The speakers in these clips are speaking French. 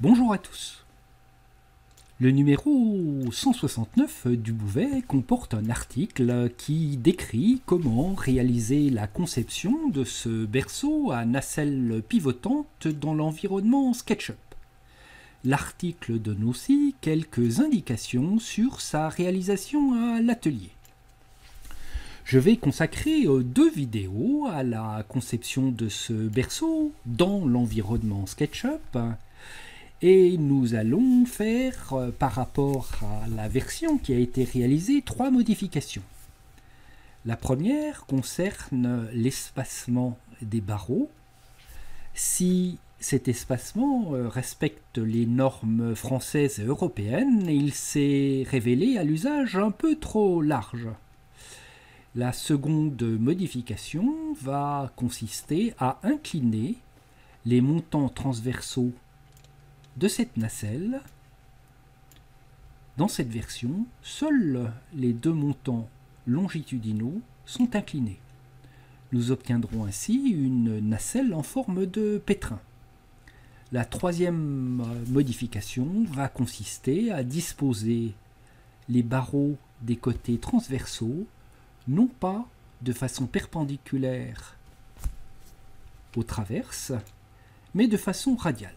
Bonjour à tous. Le numéro 169 du Bouvet comporte un article qui décrit comment réaliser la conception de ce berceau à nacelle pivotante dans l'environnement SketchUp. L'article donne aussi quelques indications sur sa réalisation à l'atelier. Je vais consacrer 2 vidéos à la conception de ce berceau dans l'environnement SketchUp. Et nous allons faire, par rapport à la version qui a été réalisée, 3 modifications. La première concerne l'espacement des barreaux. Si cet espacement respecte les normes françaises et européennes, il s'est révélé à l'usage un peu trop large. La seconde modification va consister à incliner les montants transversaux de cette nacelle. Dans cette version, seuls les 2 montants longitudinaux sont inclinés. Nous obtiendrons ainsi une nacelle en forme de pétrin. La troisième modification va consister à disposer les barreaux des côtés transversaux non pas de façon perpendiculaire aux traverses, mais de façon radiale.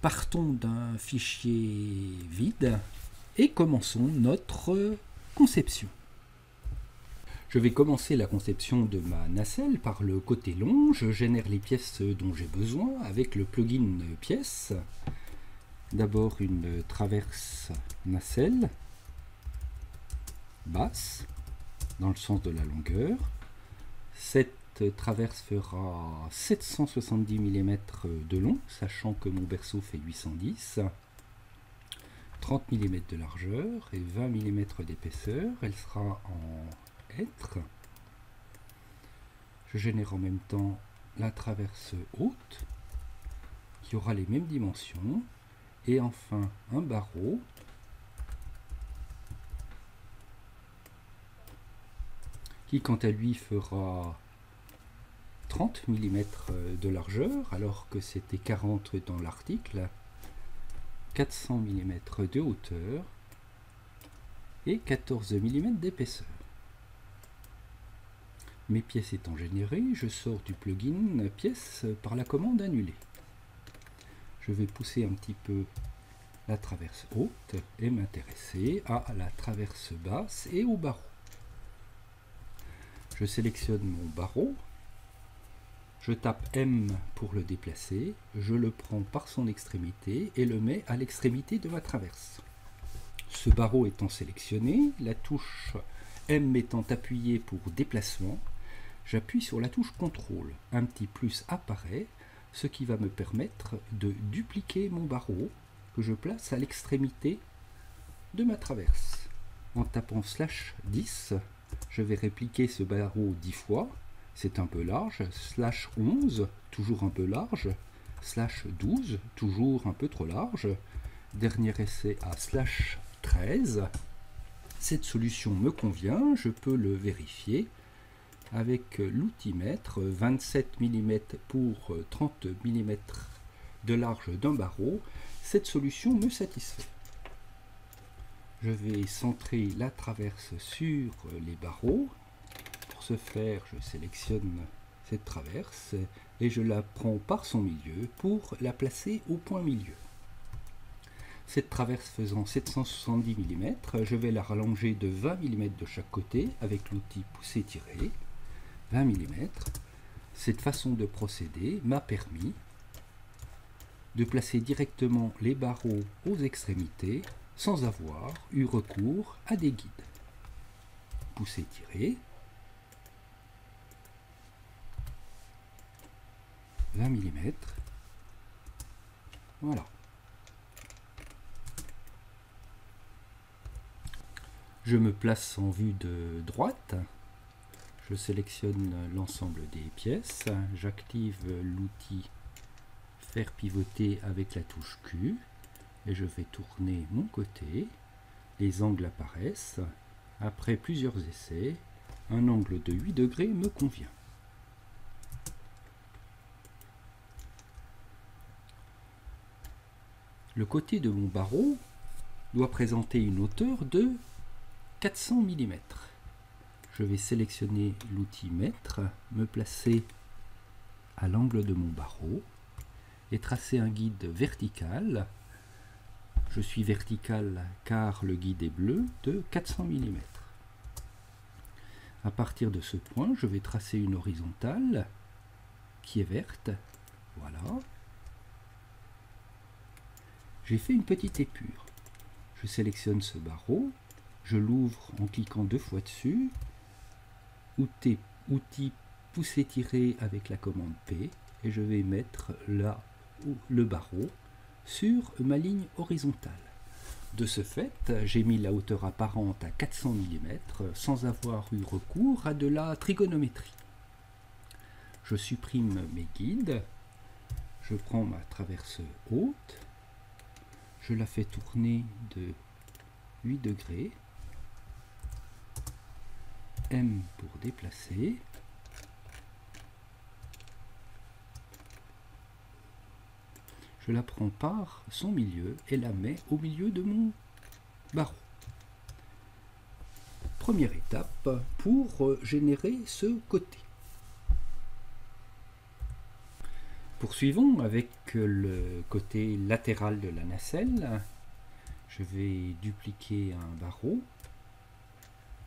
Partons d'un fichier vide et commençons notre conception. Je vais commencer la conception de ma nacelle par le côté long. Je génère les pièces dont j'ai besoin avec le plugin pièces. D'abord une traverse nacelle basse dans le sens de la longueur. Cette traverse fera 770 mm de long, sachant que mon berceau fait 810, 30 mm de largeur et 20 mm d'épaisseur. Elle sera en hêtre. Je génère en même temps la traverse haute, qui aura les mêmes dimensions, et enfin un barreau qui quant à lui fera 30 mm de largeur, alors que c'était 40 dans l'article, 400 mm de hauteur et 14 mm d'épaisseur. Mes pièces étant générées, je sors du plugin pièces par la commande annuler. Je vais pousser un petit peu la traverse haute et m'intéresser à la traverse basse et au barreau. Je sélectionne mon barreau. Je tape M pour le déplacer, je le prends par son extrémité et le mets à l'extrémité de ma traverse. Ce barreau étant sélectionné, la touche M étant appuyée pour déplacement, j'appuie sur la touche CTRL. Un petit plus apparaît, ce qui va me permettre de dupliquer mon barreau que je place à l'extrémité de ma traverse. En tapant /10, je vais répliquer ce barreau 10 fois. C'est un peu large, /11, toujours un peu large, /12, toujours un peu trop large. Dernier essai à /13. Cette solution me convient, je peux le vérifier avec l'outil-mètre, 27 mm pour 30 mm de large d'un barreau. Cette solution me satisfait. Je vais centrer la traverse sur les barreaux. Pour ce faire, je sélectionne cette traverse et je la prends par son milieu pour la placer au point milieu. Cette traverse faisant 770 mm, je vais la rallonger de 20 mm de chaque côté avec l'outil pousser-tirer, 20 mm. Cette façon de procéder m'a permis de placer directement les barreaux aux extrémités sans avoir eu recours à des guides. Pousser-tirer, 20 mm. Voilà. Je me place en vue de droite. Je sélectionne l'ensemble des pièces. J'active l'outil faire pivoter avec la touche Q. Et je vais tourner mon côté. Les angles apparaissent. Après plusieurs essais, un angle de 8 degrés me convient. Le côté de mon barreau doit présenter une hauteur de 400 mm. Je vais sélectionner l'outil mètre, me placer à l'angle de mon barreau et tracer un guide vertical. Je suis vertical car le guide est bleu de 400 mm. À partir de ce point, je vais tracer une horizontale qui est verte. Voilà. J'ai fait une petite épure. Je sélectionne ce barreau, je l'ouvre en cliquant 2 fois dessus, outil pousser-tirer avec la commande P, et je vais mettre là le barreau sur ma ligne horizontale. De ce fait, j'ai mis la hauteur apparente à 400 mm sans avoir eu recours à de la trigonométrie. Je supprime mes guides, je prends ma traverse haute, je la fais tourner de 8 degrés, M pour déplacer, je la prends par son milieu et la mets au milieu de mon barreau. Première étape pour générer ce côté. Poursuivons avec le côté latéral de la nacelle. Je vais dupliquer un barreau,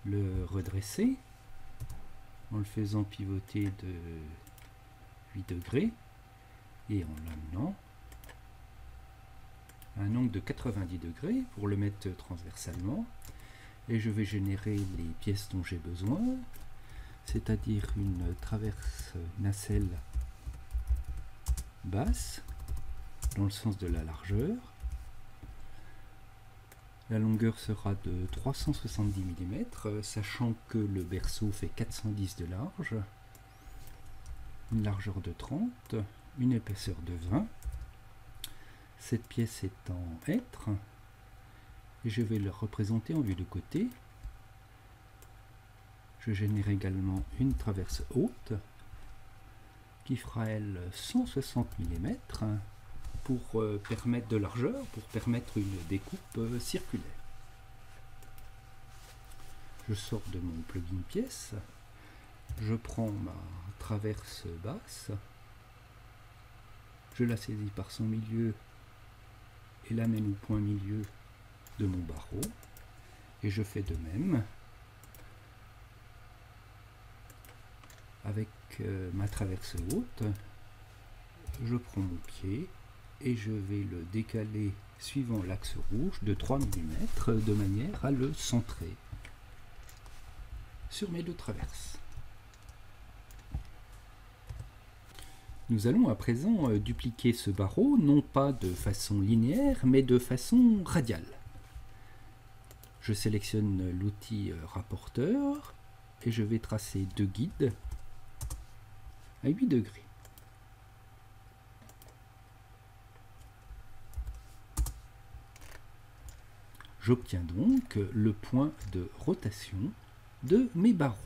le redresser en le faisant pivoter de 8 degrés et en l'amenant à un angle de 90 degrés pour le mettre transversalement. Et je vais générer les pièces dont j'ai besoin, c'est-à-dire une traverse nacelle basse dans le sens de la largeur. La longueur sera de 370 mm, sachant que le berceau fait 410 de large, une largeur de 30, une épaisseur de 20. Cette pièce est en hêtre et je vais le représenter en vue de côté. Je génère également une traverse haute qui fera elle 160 mm pour permettre de largeur, pour permettre une découpe circulaire. Je sors de mon plugin pièce, je prends ma traverse basse, je la saisis par son milieu et l'amène au point milieu de mon barreau, et je fais de même avec ma traverse haute. Je prends mon pied et je vais le décaler suivant l'axe rouge de 3 mm de manière à le centrer sur mes deux traverses. Nous allons à présent dupliquer ce barreau, non pas de façon linéaire, mais de façon radiale. Je sélectionne l'outil rapporteur et je vais tracer 2 guides à 8 degrés. J'obtiens donc le point de rotation de mes barreaux.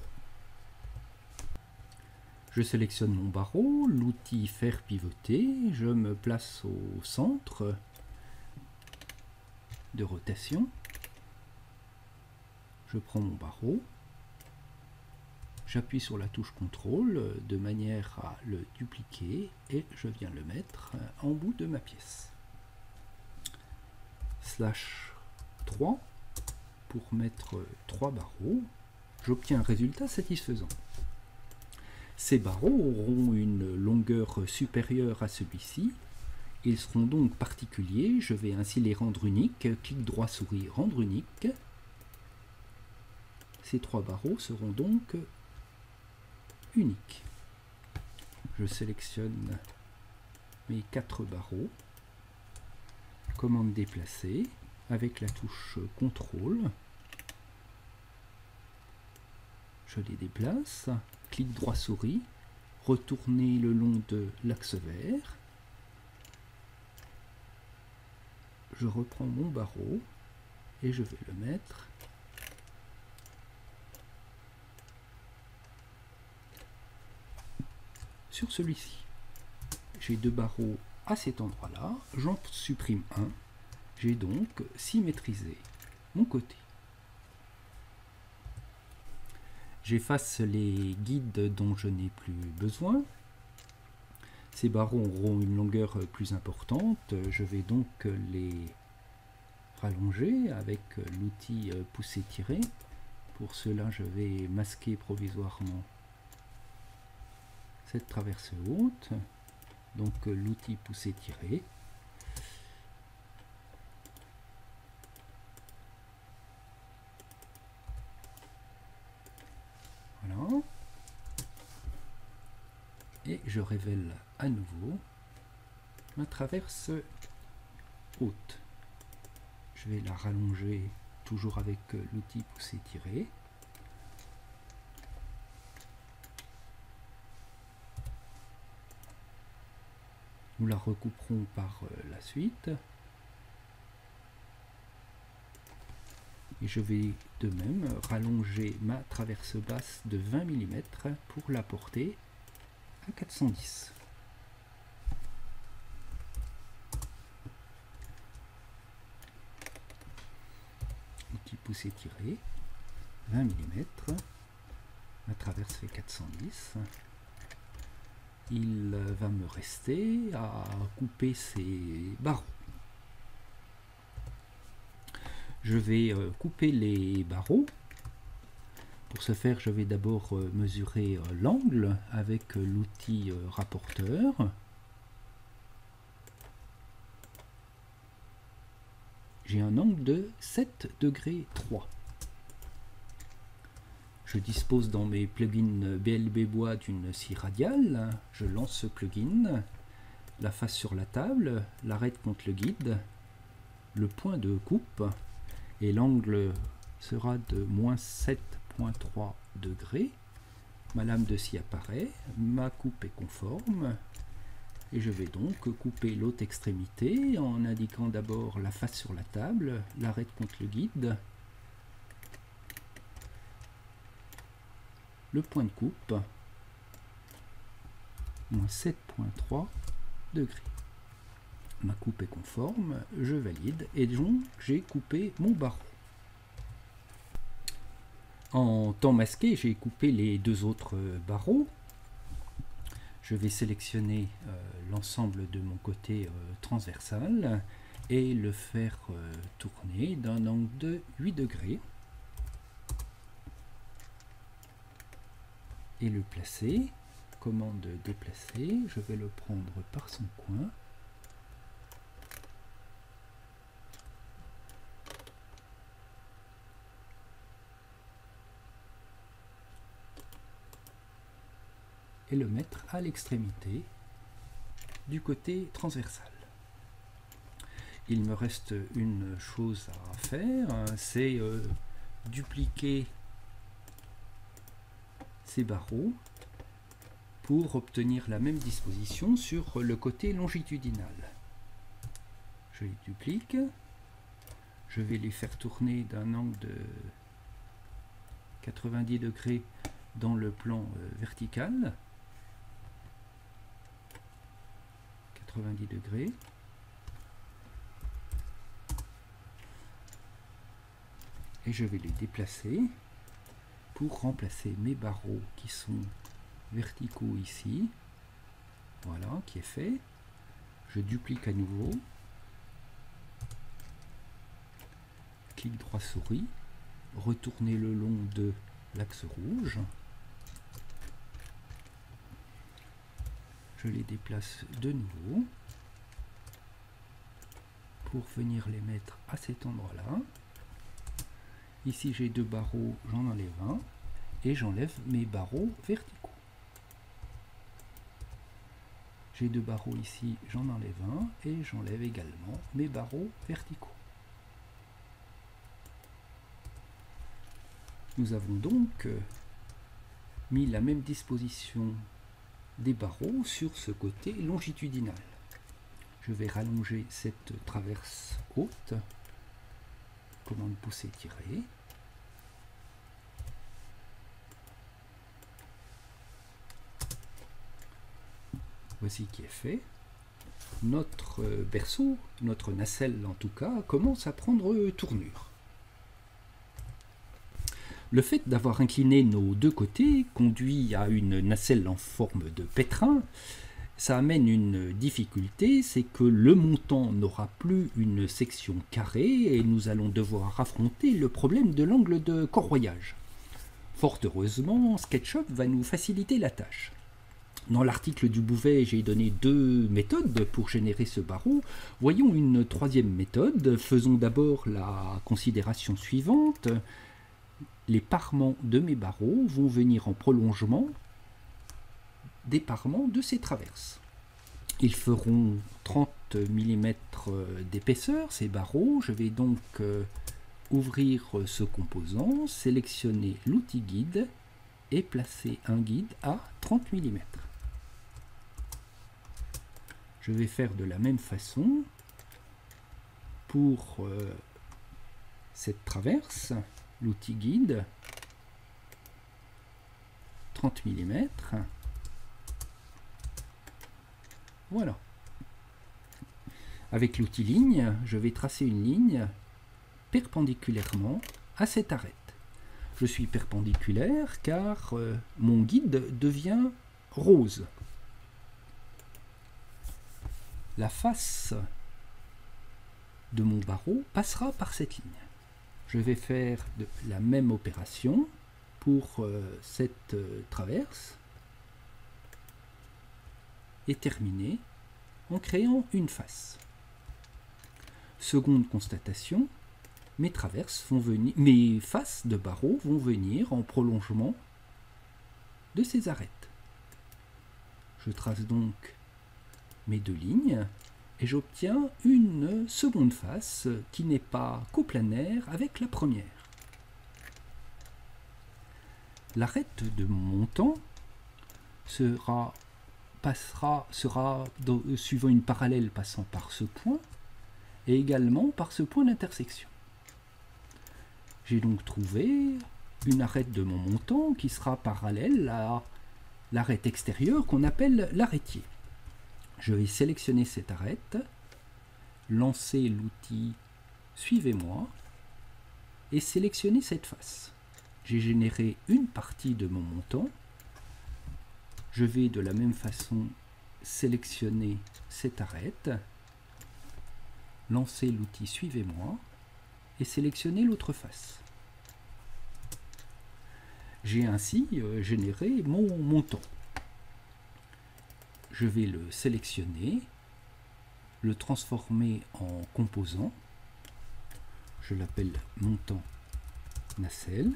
Je sélectionne mon barreau, l'outil faire pivoter, je me place au centre de rotation, je prends mon barreau, j'appuie sur la touche contrôle de manière à le dupliquer et je viens le mettre en bout de ma pièce. /3 pour mettre 3 barreaux, j'obtiens un résultat satisfaisant. Ces barreaux auront une longueur supérieure à celui-ci, ils seront donc particuliers, je vais ainsi les rendre uniques, clic droit souris, rendre unique. Ces 3 barreaux seront donc uniques. Je sélectionne mes 4 barreaux, commande déplacer, avec la touche contrôle, je les déplace, clic droit souris, retourner le long de l'axe vert, je reprends mon barreau et je vais le mettre sur celui-ci. J'ai 2 barreaux à cet endroit-là, j'en supprime un J'ai donc symétrisé mon côté. J'efface les guides dont je n'ai plus besoin. Ces barreaux auront une longueur plus importante. Je vais donc les rallonger avec l'outil pousser-tirer. Pour cela, je vais masquer provisoirement cette traverse haute. Donc l'outil pousser-tirer. Voilà. Et je révèle à nouveau ma traverse haute. Je vais la rallonger toujours avec l'outil pousser-tirer. Nous la recouperons par la suite. Et je vais de même rallonger ma traverse basse de 20 mm pour la porter à 410. Outil pousser-tirer, 20 mm. Ma traverse fait 410. Il va me rester à couper ces barreaux. Je vais couper les barreaux. Pour ce faire, je vais d'abord mesurer l'angle avec l'outil rapporteur. J'ai un angle de 7 degrés 3. Je dispose dans mes plugins BLB Bois d'une scie radiale. Je lance ce plugin, la face sur la table, l'arrête contre le guide, le point de coupe, et l'angle sera de moins 7,3 degrés. Ma lame de scie apparaît, ma coupe est conforme, et je vais donc couper l'autre extrémité en indiquant d'abord la face sur la table, l'arrête contre le guide, le point de coupe, moins 7,3 degrés. Ma coupe est conforme, je valide, et donc j'ai coupé mon barreau. En temps masqué, j'ai coupé les deux autres barreaux. Je vais sélectionner l'ensemble de mon côté transversal et le faire tourner d'un angle de 8 degrés. Et le placer, commande déplacer, je vais le prendre par son coin. Et le mettre à l'extrémité du côté transversal. Il me reste une chose à faire, c'est dupliquer ces barreaux pour obtenir la même disposition sur le côté longitudinal. Je les duplique, je vais les faire tourner d'un angle de 90 degrés dans le plan vertical. 90 degrés. Et je vais les déplacer pour remplacer mes barreaux qui sont verticaux ici. Voilà, qui est fait. Je duplique à nouveau. Clic droit souris. Retourner le long de l'axe rouge. Je les déplace de nouveau pour venir les mettre à cet endroit-là. Ici j'ai deux barreaux, j'en enlève un et j'enlève mes barreaux verticaux. J'ai deux barreaux ici, j'en enlève un et j'enlève également mes barreaux verticaux. Nous avons donc mis la même disposition des barreaux sur ce côté longitudinal. Je vais rallonger cette traverse haute, commande pousser tirer. Voici qui est fait. notre berceau, notre nacelle en tout cas, commence à prendre tournure. Le fait d'avoir incliné nos deux côtés conduit à une nacelle en forme de pétrin. Ça amène une difficulté, c'est que le montant n'aura plus une section carrée et nous allons devoir affronter le problème de l'angle de corroyage. Fort heureusement, SketchUp va nous faciliter la tâche. Dans l'article du Bouvet, j'ai donné 2 méthodes pour générer ce barreau. Voyons une troisième méthode. Faisons d'abord la considération suivante. Les parements de mes barreaux vont venir en prolongement des parements de ces traverses. Ils feront 30 mm d'épaisseur, ces barreaux. Je vais donc ouvrir ce composant, sélectionner l'outil guide et placer un guide à 30 mm. Je vais faire de la même façon pour cette traverse, l'outil guide, 30 mm. Voilà. Avec l'outil ligne, je vais tracer une ligne perpendiculairement à cette arête. Je suis perpendiculaire car mon guide devient rose. La face de mon barreau passera par cette ligne. Je vais faire la même opération pour cette traverse et terminer en créant une face. Seconde constatation, mes faces de barreaux vont venir en prolongement de ces arêtes. Je trace donc mes 2 lignes et j'obtiens une seconde face qui n'est pas coplanaire avec la première. L'arête de mon montant sera suivant une parallèle passant par ce point et également par ce point d'intersection. J'ai donc trouvé une arête de mon montant qui sera parallèle à l'arête extérieure qu'on appelle l'arêtier. Je vais sélectionner cette arête, lancer l'outil Suivez-moi et sélectionner cette face. J'ai généré une partie de mon montant. Je vais de la même façon sélectionner cette arête, lancer l'outil Suivez-moi et sélectionner l'autre face. J'ai ainsi généré mon montant. Je vais le sélectionner, le transformer en composant. Je l'appelle montant nacelle.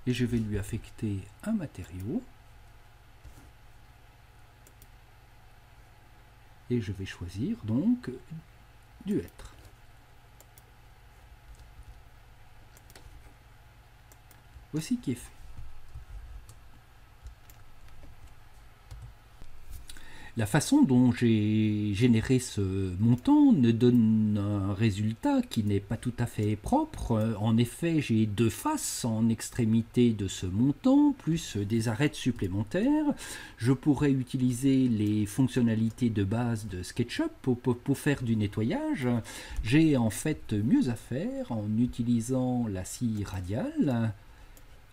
Et je vais lui affecter un matériau. Et je vais choisir donc du hêtre. Voici qui est fait. La façon dont j'ai généré ce montant ne donne un résultat qui n'est pas tout à fait propre. En effet, j'ai 2 faces en extrémité de ce montant, plus des arêtes supplémentaires. Je pourrais utiliser les fonctionnalités de base de SketchUp pour faire du nettoyage. J'ai en fait mieux à faire en utilisant la scie radiale,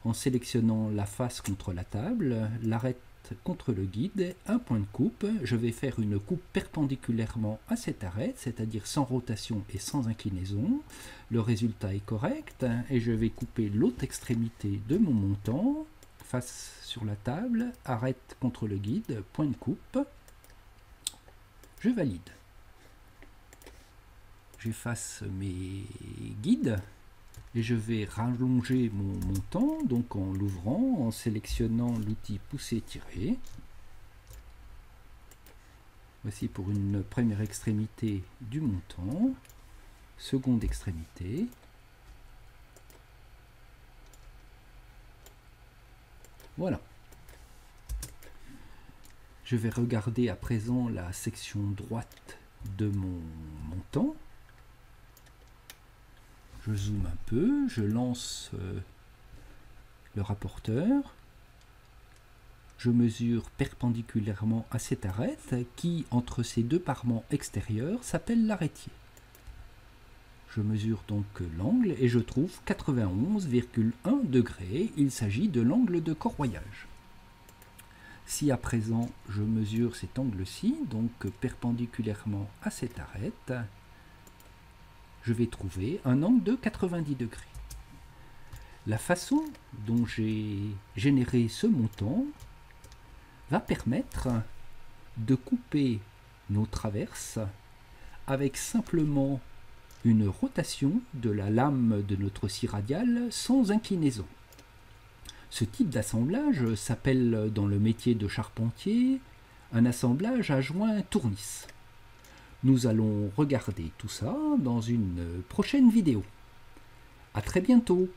en sélectionnant la face contre la table, l'arête contre le guide, un point de coupe. Je vais faire une coupe perpendiculairement à cette arête, c'est-à-dire sans rotation et sans inclinaison. Le résultat est correct et je vais couper l'autre extrémité de mon montant, face sur la table, arête contre le guide, point de coupe. Je valide. J'efface mes guides. Et je vais rallonger mon montant, donc en l'ouvrant, en sélectionnant l'outil pousser-tirer. Voici pour une première extrémité du montant, seconde extrémité. Voilà. Je vais regarder à présent la section droite de mon montant. Je zoome un peu, je lance le rapporteur. Je mesure perpendiculairement à cette arête qui, entre ces deux parements extérieurs, s'appelle l'arêtier. Je mesure donc l'angle et je trouve 91,1 degrés. Il s'agit de l'angle de corroyage. Si à présent je mesure cet angle-ci, donc perpendiculairement à cette arête, je vais trouver un angle de 90 degrés. La façon dont j'ai généré ce montant va permettre de couper nos traverses avec simplement une rotation de la lame de notre scie radiale sans inclinaison. Ce type d'assemblage s'appelle dans le métier de charpentier un assemblage à joint tournis. Nous allons regarder tout ça dans une prochaine vidéo. À très bientôt.